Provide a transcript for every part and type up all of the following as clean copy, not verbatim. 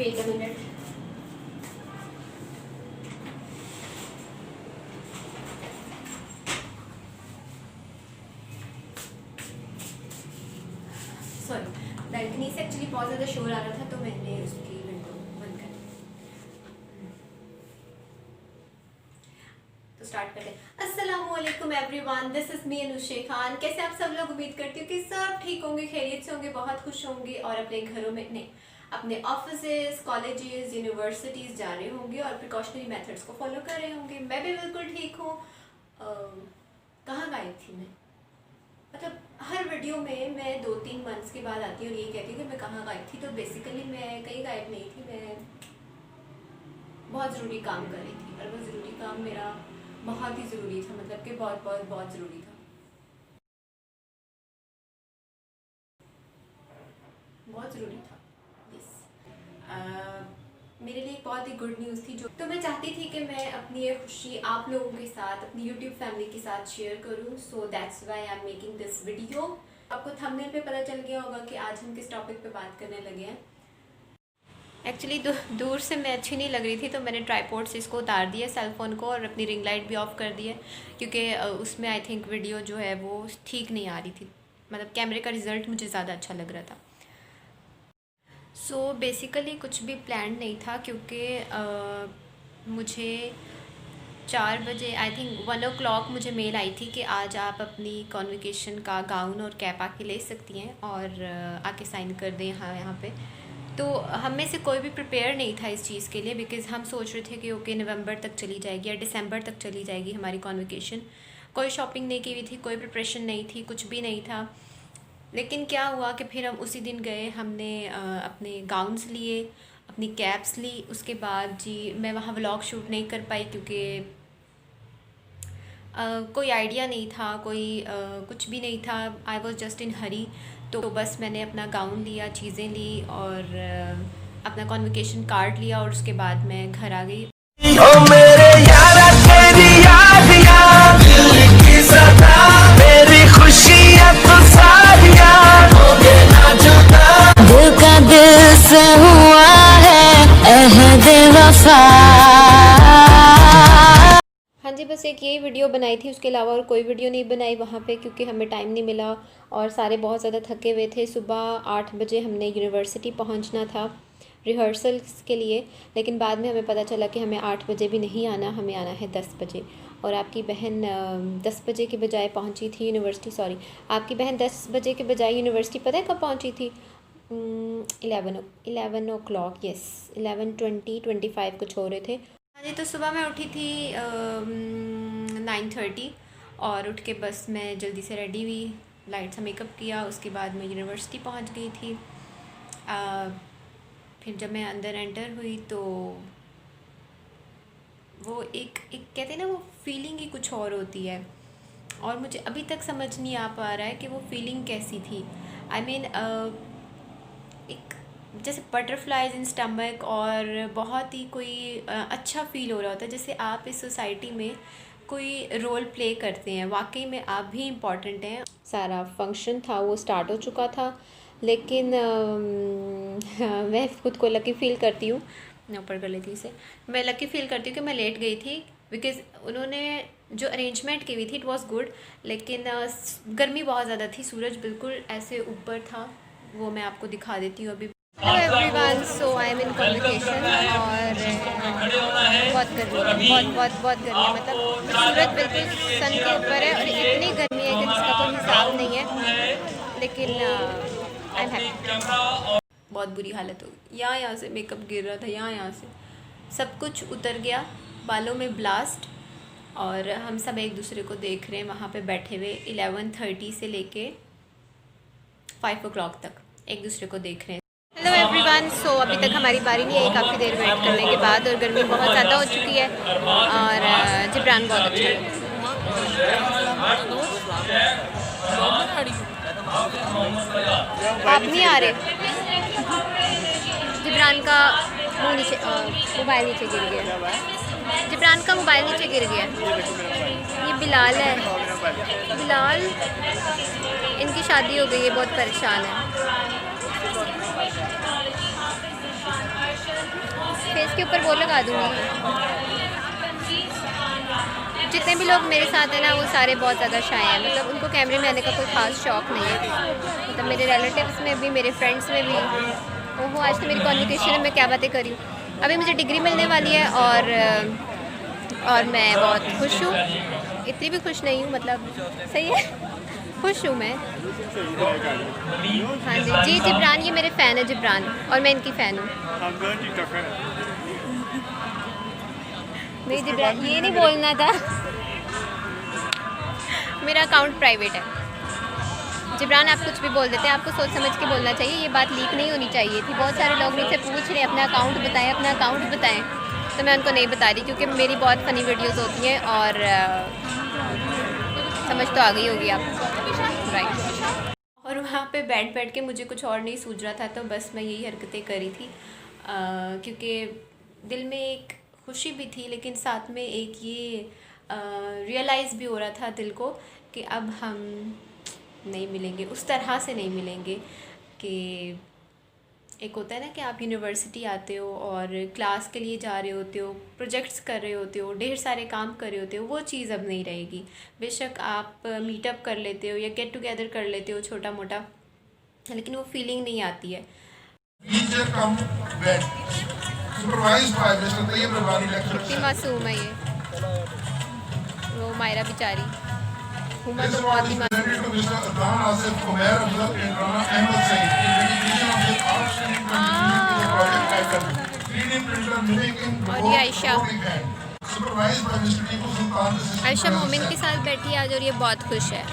Wait a minute. Sorry, balcony से actually बहुत ज़्यादा शोर आ रहा था तो मैंने उसकी विंडो बंद कर दी। तो स्टार्ट करते हैं। अस्सलामुअलैकुम everyone, this is me Anushe Khan. कैसे आप सब लोग? उम्मीद करती हूँ कि सब ठीक होंगे, खैरियत से होंगे, बहुत खुश होंगे और अपने घरों में नहीं अपने ऑफिसेज, कॉलेजेस, यूनिवर्सिटीज़ जा रहे होंगे और प्रिकॉशनरी मेथड्स को फॉलो कर रहे होंगे। मैं भी बिल्कुल ठीक हूँ। कहाँ गायब थी मैं? मतलब हर वीडियो में मैं 2-3 मंथ्स के बाद आती हूँ और यही कहती हूँ कि मैं कहाँ गायब थी। तो बेसिकली मैं कहीं गायब नहीं थी, मैं बहुत ज़रूरी काम कर रही थी और वो ज़रूरी काम मेरा बहुत ही ज़रूरी था, मतलब कि बहुत बहुत बहुत ज़रूरी था, बहुत ज़रूरी था। यस, मेरे लिए बहुत ही गुड न्यूज़ थी। जो तो मैं चाहती थी कि मैं अपनी ये खुशी आप लोगों के साथ, अपनी यूट्यूब फैमिली के साथ शेयर करूं। So that's why I am making this video. आपको थंबनेल पे पता चल गया होगा कि आज हम किस टॉपिक पे बात करने लगे हैं। एक्चुअली दूर से मैं अच्छी नहीं लग रही थी तो मैंने ट्राईपोड से इसको उतार दिया, सेलफ़ोन को, और अपनी रिंग लाइट भी ऑफ़ कर दी है क्योंकि उसमें आई थिंक वीडियो जो है वो ठीक नहीं आ रही थी। मतलब कैमरे का रिज़ल्ट मुझे ज़्यादा अच्छा लग रहा था। सो बेसिकली कुछ भी प्लान नहीं था क्योंकि मुझे 4 बजे आई थिंक 1 o'clock मुझे मेल आई थी कि आज आप अपनी कॉन्वोकेशन का गाउन और कैप आके ले सकती हैं और आके साइन कर दें यहाँ पे। तो हम में से कोई भी प्रिपेयर नहीं था इस चीज़ के लिए, बिकॉज़ हम सोच रहे थे कि ओके नवंबर तक चली जाएगी या दिसंबर तक चली जाएगी हमारी कॉन्वोकेशन। कोई शॉपिंग नहीं की हुई थी, कोई प्रिपरेशन नहीं थी, कुछ भी नहीं था। लेकिन क्या हुआ कि फिर हम उसी दिन गए, हमने अपने गाउन्स लिए, अपनी कैप्स ली। उसके बाद जी मैं वहाँ व्लॉग शूट नहीं कर पाई क्योंकि कोई आइडिया नहीं था, कोई कुछ भी नहीं था। आई वॉज जस्ट इन हरी। तो बस मैंने अपना गाउन लिया, चीज़ें ली और अपना कॉन्वोकेशन कार्ड लिया और उसके बाद मैं घर आ गई। ओ मेरे यारा तेरी यादियां दिल की सदा, मेरी खुशियां तो सारियां होगे ना जुदा, दिल का दिल से हुआ है अहद वफा। हाँ जी, बस एक यही वीडियो बनाई थी, उसके अलावा और कोई वीडियो नहीं बनाई वहाँ पे क्योंकि हमें टाइम नहीं मिला और सारे बहुत ज़्यादा थके हुए थे। सुबह 8 बजे हमने यूनिवर्सिटी पहुँचना था रिहर्सल्स के लिए, लेकिन बाद में हमें पता चला कि हमें 8 बजे भी नहीं आना, हमें आना है 10 बजे। और आपकी बहन 10 बजे के बजाय पहुँची थी यूनिवर्सिटी। सॉरी, आपकी बहन 10 बजे के बजाय यूनिवर्सिटी पता है कब पहुँची थी? 11 o'clock, यस 11:20-25 कुछ हो रहे थे। हाँ जी, तो सुबह मैं उठी थी 9:30 और उठ के बस मैं जल्दी से रेडी हुई, लाइट सा मेकअप किया, उसके बाद मैं यूनिवर्सिटी पहुंच गई थी। फिर जब मैं अंदर एंटर हुई तो वो एक कहते हैं ना, वो फीलिंग ही कुछ और होती है और मुझे अभी तक समझ नहीं आ पा रहा है कि वो फीलिंग कैसी थी। आई मीन एक जैसे बटरफ्लाइज इन स्टमक और बहुत ही कोई अच्छा फ़ील हो रहा होता है, जैसे आप इस सोसाइटी में कोई रोल प्ले करते हैं। वाकई में आप भी इम्पॉर्टेंट हैं। सारा फंक्शन था वो स्टार्ट हो चुका था, लेकिन मैं खुद को लकी फ़ील करती हूँ, ऊपर कर लेती इसे, मैं लकी फ़ील करती हूँ कि मैं लेट गई थी बिकॉज़ उन्होंने जो अरेंजमेंट की हुई थी इट वाज गुड, लेकिन गर्मी बहुत ज़्यादा थी, सूरज बिल्कुल ऐसे ऊपर था, वो मैं आपको दिखा देती हूँ अभी। Hello everyone, so I am in convocation और बहुत गर्मी है, बहुत गर्मी है। मतलब सूरज बिल्कुल सन के ऊपर है और इतनी गर्मी है कि जिसका कोई हिसाब नहीं है, लेकिन आई एम हैप्पी। बहुत बुरी हालत हो गई, यहाँ से मेकअप गिर रहा था, यहाँ से सब कुछ उतर गया, बालों में ब्लास्ट। और हम सब एक दूसरे को देख रहे हैं वहाँ पे बैठे हुए 11:30 से लेके 5 o'clock तक एक दूसरे को देख रहे हैं। हेलो एवरीवन, सो अभी तक हमारी बारी नहीं आई, काफ़ी देर वेट करने के बाद, और गर्मी बहुत ज़्यादा हो चुकी है और जिब्रान बहुत अच्छा है। आप नहीं आ रहे? जिब्रान का मुँह नीचे, मोबाइल नीचे गिर गया, जिब्रान का मोबाइल नीचे गिर गया। ये बिलाल है, बिलाल, इनकी शादी हो गई है, बहुत परेशान है। फेस के ऊपर वो लगा दूँगी। जितने भी लोग मेरे साथ हैं ना वो सारे बहुत ज़्यादा शाय हैं, मतलब उनको कैमरे में आने का कोई ख़ास शौक़ नहीं है। मतलब मेरे रिलेटिव्स में भी, मेरे फ्रेंड्स में भी। ओहो, आज तो मेरी कॉन्वोकेशन में मैं क्या बातें कर रही हूँ। अभी मुझे डिग्री मिलने वाली है और मैं बहुत खुश हूँ। इतनी भी खुश नहीं हूँ, मतलब सही है, खुश हूँ मैं। हाँ जी जी, जिब्रान ये मेरे फ़ैन है, जिब्रान, और मैं इनकी फ़ैन हूँ। नहीं जिब्रान, ये नहीं बोलना था। मेरा अकाउंट प्राइवेट है। जिब्रान आप कुछ भी बोल देते हैं, आपको सोच समझ के बोलना चाहिए, ये बात लीक नहीं होनी चाहिए थी। बहुत सारे लोग मुझसे पूछ रहे हैं अपना अकाउंट बताएं, अपना अकाउंट बताएं, तो मैं उनको नहीं बता रही क्योंकि मेरी बहुत फ़नी वीडियोस होती हैं और समझ तो आ गई होगी आपको, राइट। और वहाँ पे बैठ के मुझे कुछ और नहीं सूझ रहा था, तो बस मैं यही हरकतें करी थी क्योंकि दिल में एक खुशी भी थी, लेकिन साथ में एक ये रियलाइज़ भी हो रहा था दिल को कि अब हम नहीं मिलेंगे, उस तरह से नहीं मिलेंगे। कि एक होता है ना कि आप यूनिवर्सिटी आते हो और क्लास के लिए जा रहे होते हो, प्रोजेक्ट्स कर रहे होते हो, ढेर सारे काम कर रहे होते हो, वो चीज़ अब नहीं रहेगी। बेशक आप मीटअप कर लेते हो या गेट टुगेदर कर लेते हो छोटा मोटा, लेकिन वो फीलिंग नहीं आती है। कितनी मासूम है ये, वो मायरा बेचारी, हुमा तो बहुत ही और ये आयशा मोमिन के साथ बैठी आज और ये बहुत खुश है।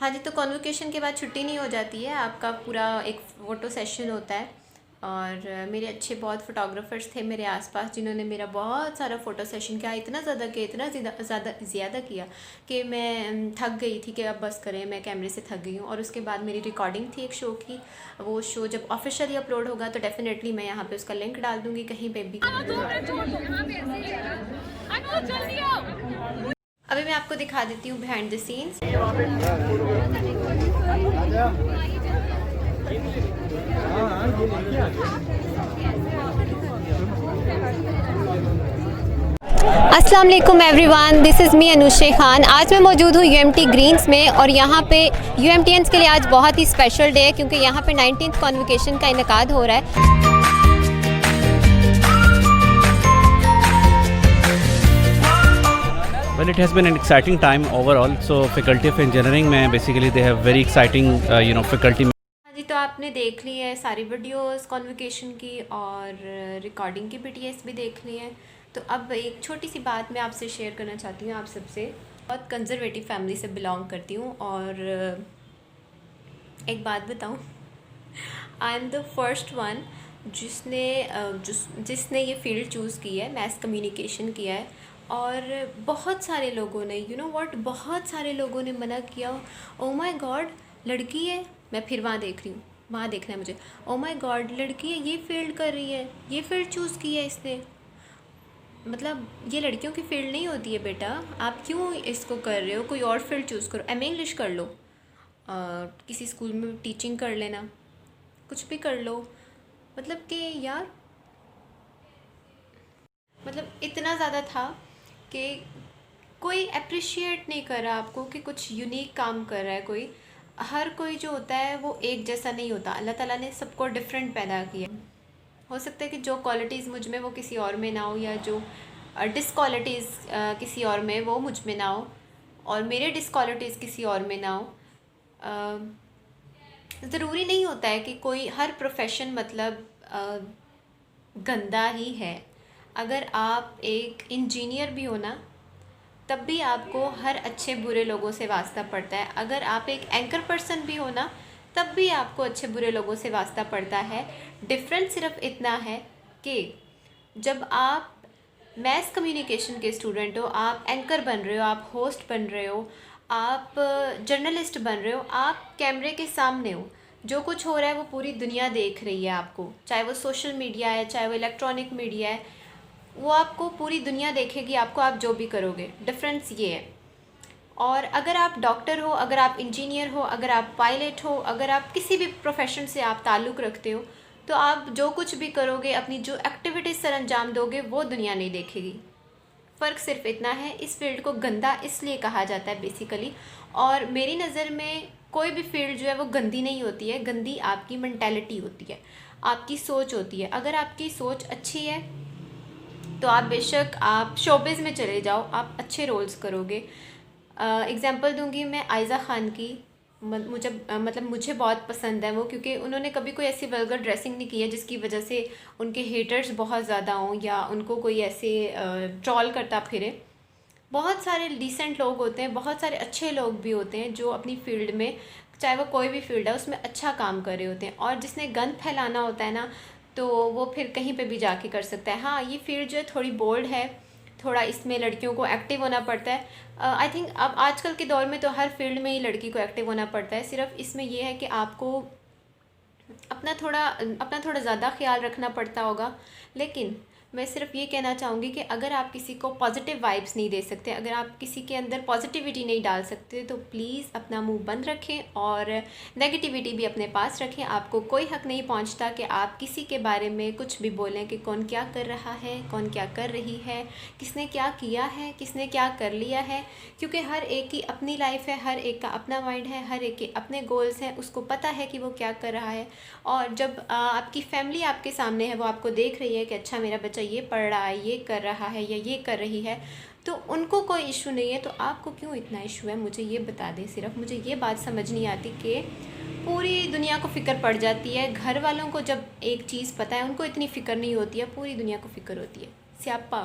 हाँ जी, तो कॉन्वोकेशन के बाद छुट्टी नहीं हो जाती है, आपका पूरा एक फ़ोटो सेशन होता है। और मेरे अच्छे बहुत फ़ोटोग्राफ़र्स थे मेरे आसपास जिन्होंने मेरा बहुत सारा फ़ोटो सेशन किया, इतना ज़्यादा किया, इतना ज़्यादा किया कि मैं थक गई थी कि अब बस करें, मैं कैमरे से थक गई हूँ। और उसके बाद मेरी रिकॉर्डिंग थी एक शो की, वो शो जब ऑफिशियली अपलोड होगा तो डेफिनेटली मैं यहाँ पे उसका लिंक डाल दूँगी कहीं पे भी। अभी मैं आपको दिखा देती हूँ बिहाइंड द सीन्स। अस्सलाम वालेकुम everyone, this is me Anushe Khan. आज मैं मौजूद हूँ यूएमटी ग्रीन्स में और यहाँ पे यूएमटीएंस के लिए आज बहुत ही स्पेशल डे है क्योंकि यहाँ पे 19th कॉन्वोकेशन का इनेकाद हो रहा है। Well, it has been an exciting time overall. So, faculty of engineering में basically they have very exciting, faculty. हाँ जी, तो आपने देख ली है सारी वीडियोस कॉन्वोकेशन की और रिकॉर्डिंग की BTS भी देख ली है। तो अब एक छोटी सी बात मैं आपसे शेयर करना चाहती हूँ आप सबसे। बहुत कंजर्वेटिव फैमिली से बिलोंग करती हूँ और एक बात बताऊँ, I am the first one जिसने ये फील्ड चूज़ की है, मैस कम्युनिकेशन किया है। और बहुत सारे लोगों ने बहुत सारे लोगों ने मना किया, ओ माय गॉड लड़की है, मैं फिर वहाँ देख रही हूँ, वहाँ देखना है मुझे, ओ माय गॉड लड़की है, ये फील्ड कर रही है, ये फील्ड चूज़ की है इसने। मतलब ये लड़कियों की फील्ड नहीं होती है बेटा, आप क्यों इसको कर रहे हो, कोई और फील्ड चूज़ करो, एम इंग्लिश कर लो, किसी स्कूल में टीचिंग कर लेना, कुछ भी कर लो। मतलब कि यार, मतलब इतना ज़्यादा था कि कोई अप्रिशिएट नहीं कर रहा आपको कि कुछ यूनिक काम कर रहा है कोई। हर कोई जो होता है वो एक जैसा नहीं होता, अल्लाह ताला ने सबको डिफरेंट पैदा किया। हो सकता है कि जो क्वालिटीज़ मुझ में वो किसी और में ना हो, या जो डिसक्वालिटीज़ किसी और में वो मुझ में ना हो, और मेरे डिसक्वालिटीज़ किसी और में ना हो। ज़रूरी नहीं होता है कि कोई हर प्रोफेशन मतलब गंदा ही है। अगर आप एक इंजीनियर भी हो ना, तब भी आपको हर अच्छे बुरे लोगों से वास्ता पड़ता है। अगर आप एक एंकर पर्सन भी हो ना, तब भी आपको अच्छे बुरे लोगों से वास्ता पड़ता है। डिफरेंस सिर्फ इतना है कि जब आप मैस कम्युनिकेशन के स्टूडेंट हो, आप एंकर बन रहे हो, आप होस्ट बन रहे हो, आप जर्नलिस्ट बन रहे हो, आप कैमरे के सामने हो, जो कुछ हो रहा है वो पूरी दुनिया देख रही है आपको, चाहे वो सोशल मीडिया है, चाहे वो इलेक्ट्रॉनिक मीडिया है, वो आपको पूरी दुनिया देखेगी आपको, आप जो भी करोगे। डिफरेंस ये है। और अगर आप डॉक्टर हो, अगर आप इंजीनियर हो, अगर आप पायलट हो, अगर आप किसी भी प्रोफेशन से आप ताल्लुक़ रखते हो, तो आप जो कुछ भी करोगे, अपनी जो एक्टिविटीज़ सर अंजाम दोगे, वो दुनिया नहीं देखेगी। फ़र्क सिर्फ इतना है, इस फील्ड को गंदा इसलिए कहा जाता है बेसिकली। और मेरी नज़र में कोई भी फील्ड जो है वो गंदी नहीं होती है, गंदी आपकी मेंटालिटी होती है, आपकी सोच होती है। अगर आपकी सोच अच्छी है तो आप बेशक आप शोबिज़ में चले जाओ, आप अच्छे रोल्स करोगे। एग्ज़ाम्पल दूंगी मैं आयज़ा ख़ान की। मुझे बहुत पसंद है वो, क्योंकि उन्होंने कभी कोई ऐसी वल्गर ड्रेसिंग नहीं की है जिसकी वजह से उनके हेटर्स बहुत ज़्यादा हों या उनको कोई ऐसे ट्रॉल करता फिरे। बहुत सारे डिसेंट लोग होते हैं, बहुत सारे अच्छे लोग भी होते हैं जो अपनी फ़ील्ड में, चाहे वो कोई भी फील्ड है, उसमें अच्छा काम कर रहे होते हैं। और जिसने गंद फैलाना होता है ना, तो वो फिर कहीं पे भी जाके कर सकता है। हाँ, ये फील्ड जो है थोड़ी बोल्ड है, थोड़ा इसमें लड़कियों को एक्टिव होना पड़ता है। आई थिंक अब आजकल के दौर में तो हर फील्ड में ही लड़की को एक्टिव होना पड़ता है। सिर्फ इसमें यह है कि आपको अपना थोड़ा ज़्यादा ख्याल रखना पड़ता होगा। लेकिन मैं सिर्फ ये कहना चाहूँगी कि अगर आप किसी को पॉजिटिव वाइब्स नहीं दे सकते, अगर आप किसी के अंदर पॉजिटिविटी नहीं डाल सकते, तो प्लीज़ अपना मुंह बंद रखें और नेगेटिविटी भी अपने पास रखें। आपको कोई हक़ नहीं पहुंचता कि आप किसी के बारे में कुछ भी बोलें कि कौन क्या कर रहा है, कौन क्या कर रही है, किसने क्या किया है, किसने क्या कर लिया है। क्योंकि हर एक की अपनी लाइफ है, हर एक का अपना माइंड है, हर एक के अपने गोल्स हैं, उसको पता है कि वो क्या कर रहा है। और जब आपकी फैमिली आपके सामने है, वो आपको देख रही है कि अच्छा मेरा बच्चा ये पढ़ रहा है, ये कर रहा है या ये कर रही है, तो उनको कोई इशू नहीं है, तो आपको क्यों इतना इशू है? मुझे ये बता दें। सिर्फ मुझे ये बात समझ नहीं आती कि पूरी दुनिया को फ़िक्र पड़ जाती है। घर वालों को जब एक चीज़ पता है, उनको इतनी फ़िक्र नहीं होती है, पूरी दुनिया को फ़िक्र होती है। स्यापा।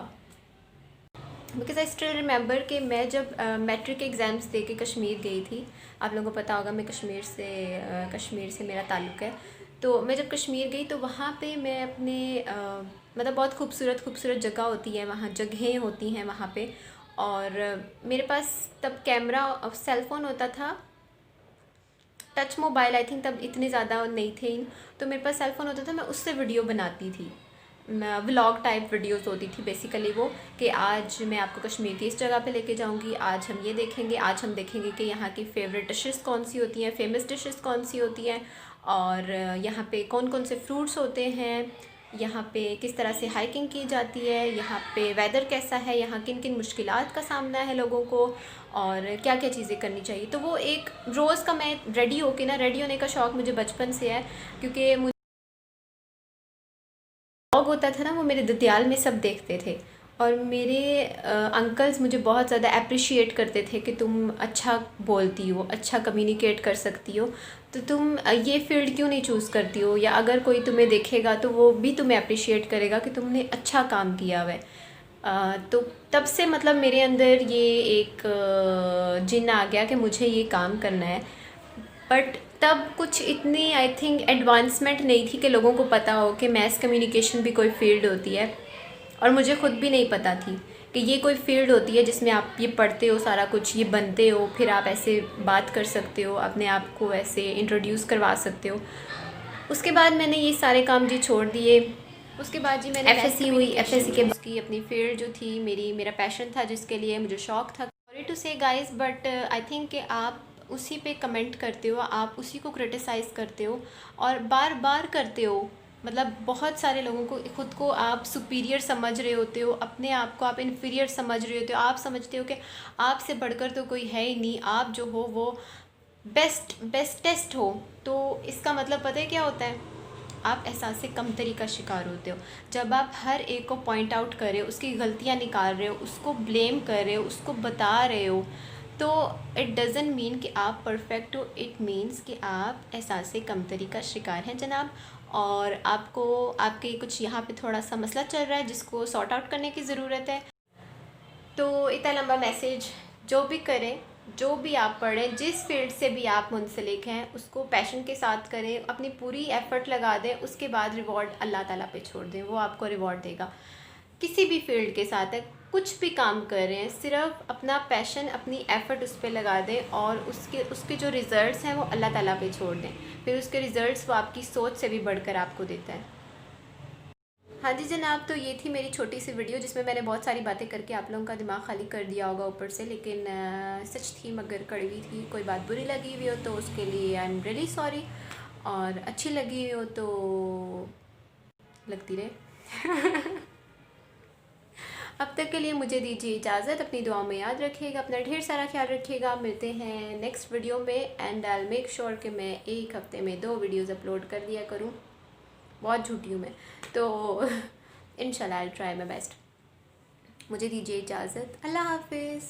बिकॉज़ आई स्टिल रिमेंबर कि मैं जब मैट्रिक एग्ज़ाम्स दे के कश्मीर गई थी, आप लोगों को पता होगा मैं कश्मीर से मेरा ताल्लुक़ है। तो मैं जब कश्मीर गई तो वहाँ पे मैं अपने मतलब बहुत खूबसूरत जगह होती है वहाँ, जगहें होती हैं वहाँ पे। और मेरे पास तब कैमरा और सेल फ़ोन होता था, टच मोबाइल आई थिंक तब इतने ज़्यादा नहीं थे। तो मेरे पास सेल फ़ोन होता था, मैं उससे वीडियो बनाती थी। व्लॉग टाइप वीडियोस होती थी बेसिकली वो, कि आज मैं आपको कश्मीर की इस जगह पे लेके जाऊंगी, आज हम ये देखेंगे, आज हम देखेंगे कि यहाँ की फ़ेवरेट डिशेस कौन सी होती हैं, फेमस डिशेस कौन सी होती हैं, और यहाँ पे कौन कौन से फ्रूट्स होते हैं, यहाँ पे किस तरह से हाइकिंग की जाती है, यहाँ पे वेदर कैसा है, यहाँ किन किन मुश्किलात का सामना है लोगों को, और क्या क्या चीज़ें करनी चाहिए। तो वो एक रोज़ का मैं रेडी होने का शौक़ मुझे बचपन से है, क्योंकि मुझे व्लॉग होता था ना, वो मेरे ददियाल में सब देखते थे। और मेरे अंकल्स मुझे बहुत ज़्यादा अप्रिशिएट करते थे कि तुम अच्छा बोलती हो, अच्छा कम्युनिकेट कर सकती हो, तो तुम ये फ़ील्ड क्यों नहीं चूज़ करती हो, या अगर कोई तुम्हें देखेगा तो वो भी तुम्हें अप्रिशिएट करेगा कि तुमने अच्छा काम किया हुआ है। तो तब से मतलब मेरे अंदर ये एक जिन आ गया कि मुझे ये काम करना है। बट तब कुछ इतनी आई थिंक एडवांसमेंट नहीं थी कि लोगों को पता हो कि मैस कम्युनिकेशन भी कोई फ़ील्ड होती है, और मुझे ख़ुद भी नहीं पता थी कि ये कोई फ़ील्ड होती है जिसमें आप ये पढ़ते हो सारा कुछ, ये बनते हो, फिर आप ऐसे बात कर सकते हो, अपने आप को ऐसे इंट्रोड्यूस करवा सकते हो। उसके बाद मैंने ये सारे काम जी छोड़ दिए। उसके बाद जी मैंने FSC हुई, FSC के उसकी अपनी फील्ड जो थी, मेरा पैशन था जिसके लिए मुझे शौक़ था। सॉरी टू से गाइस, बट आई थिंक कि आप उसी पे कमेंट करते हो, आप उसी को क्रिटिसाइज़ करते हो और बार बार करते हो। मतलब बहुत सारे लोगों को, ख़ुद को आप सुपीरियर समझ रहे होते हो, अपने आप को आप इन्फीरियर समझ रहे होते हो, आप समझते हो कि आपसे बढ़कर तो कोई है ही नहीं, आप जो हो वो बेस्टेस्ट हो। तो इसका मतलब पता है क्या होता है? आप एहसास कमतरी का शिकार होते हो। जब आप हर एक को पॉइंट आउट कर रहे हो, उसकी गलतियाँ निकाल रहे हो, उसको ब्लेम कर रहे हो, उसको बता रहे हो, तो इट डज़न्ट मीन कि आप परफेक्ट हो, इट मीन्स कि आप एहसास कमतरी का शिकार हैं जनाब। और आपको आपके कुछ यहाँ पे थोड़ा सा मसला चल रहा है जिसको सॉर्ट आउट करने की ज़रूरत है। तो इतना लंबा मैसेज, जो भी करें, जो भी आप पढ़ें, जिस फील्ड से भी आप मुंसलिक हैं, उसको पैशन के साथ करें, अपनी पूरी एफ़र्ट लगा दें, उसके बाद रिवॉर्ड अल्लाह ताला पे छोड़ दें, वो आपको रिवॉर्ड देगा। किसी भी फील्ड के साथ है, कुछ भी काम कर रहे हैं, सिर्फ अपना पैशन, अपनी एफ़र्ट उस पर लगा दें, और उसके जो रिज़ल्ट्स हैं वो अल्लाह ताला पे छोड़ दें। फिर उसके रिज़ल्ट्स वो आपकी सोच से भी बढ़कर आपको देता है। हाँ जी जनाब, तो ये थी मेरी छोटी सी वीडियो जिसमें मैंने बहुत सारी बातें करके आप लोगों का दिमाग खाली कर दिया होगा ऊपर से, लेकिन सच थी मगर कड़वी थी। कोई बात बुरी लगी हुई हो तो उसके लिए आई एम रियली सॉरी, और अच्छी लगी हुई हो तो लगती रहे। अब तक के लिए मुझे दीजिए इजाज़त। अपनी दुआओं में याद रखिएगा, अपना ढेर सारा ख्याल रखिएगा। मिलते हैं नेक्स्ट वीडियो में, and I will make sure कि मैं एक हफ्ते में 2 वीडियोज़ अपलोड कर दिया करूँ। बहुत झूठी हूँ मैं तो इंशाल्लाह आई ट्राई माई बेस्ट। मुझे दीजिए इजाज़त। अल्लाह हाफिज़।